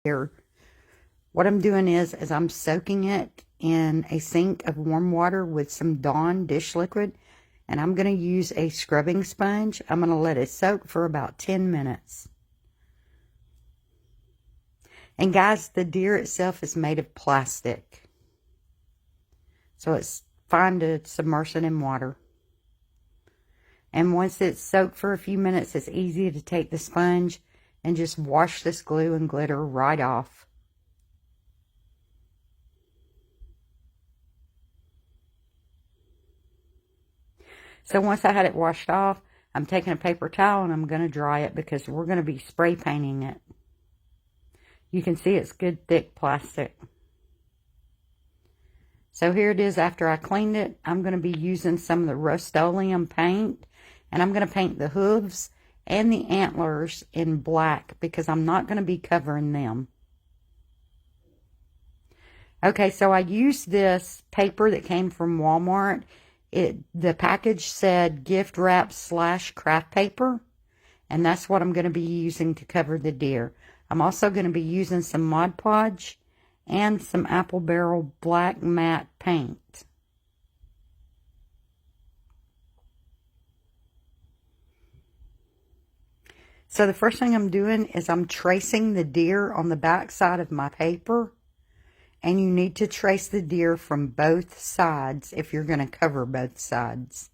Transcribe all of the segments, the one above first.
here. What I'm doing is I'm soaking it in a sink of warm water with some Dawn dish liquid, and I'm going to use a scrubbing sponge. I'm going to let it soak for about 10 minutes. And guys, the deer itself is made of plastic, so it's fine to submerge it in water. And once it's soaked for a few minutes, it's easy to take the sponge and just wash this glue and glitter right off. So once I had it washed off, I'm taking a paper towel and I'm going to dry it because we're going to be spray painting it. You can see it's good thick plastic. So here it is after I cleaned it. I'm going to be using some of the Rust-Oleum paint, and I'm going to paint the hooves and the antlers in black because I'm not going to be covering them. Okay, so I used this paper that came from Walmart. The package said gift wrap / craft paper, and that's what I'm going to be using to cover the deer. I'm also going to be using some Mod Podge and some Apple Barrel black matte paint. So the first thing I'm doing is I'm tracing the deer on the back side of my paper. And you need to trace the deer from both sides if you're going to cover both sides.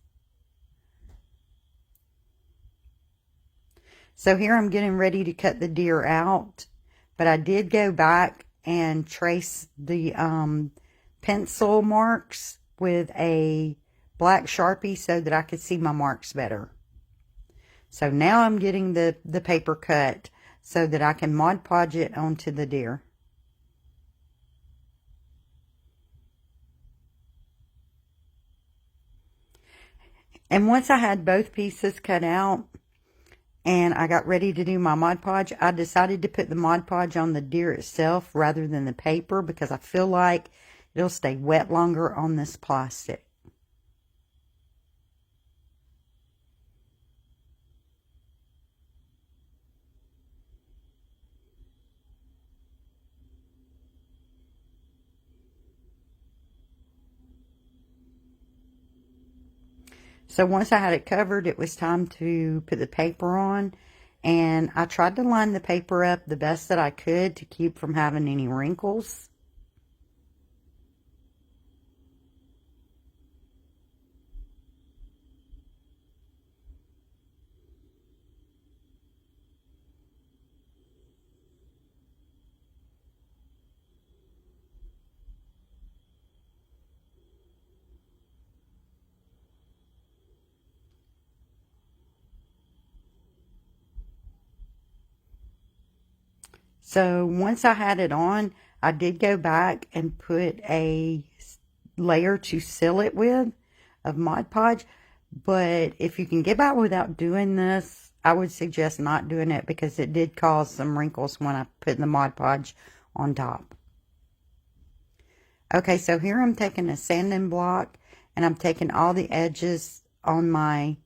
So here I'm getting ready to cut the deer out. But I did go back and trace the pencil marks with a black Sharpie so that I could see my marks better. So now I'm getting the paper cut so that I can Mod Podge it onto the deer. And once I had both pieces cut out and I got ready to do my Mod Podge, I decided to put the Mod Podge on the deer itself rather than the paper because I feel like it'll stay wet longer on this plastic. So once I had it covered, it was time to put the paper on. And I tried to line the paper up the best that I could to keep from having any wrinkles. So once I had it on, I did go back and put a layer to seal it with of Mod Podge. But if you can get by without doing this, I would suggest not doing it because it did cause some wrinkles when I put the Mod Podge on top. Okay, so here I'm taking a sanding block and I'm taking all the edges on my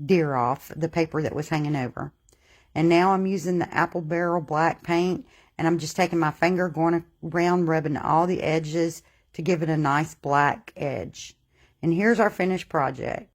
deer off, the paper that was hanging over. And now I'm using the Apple Barrel black paint, and I'm just taking my finger, going around, rubbing all the edges to give it a nice black edge. And here's our finished project.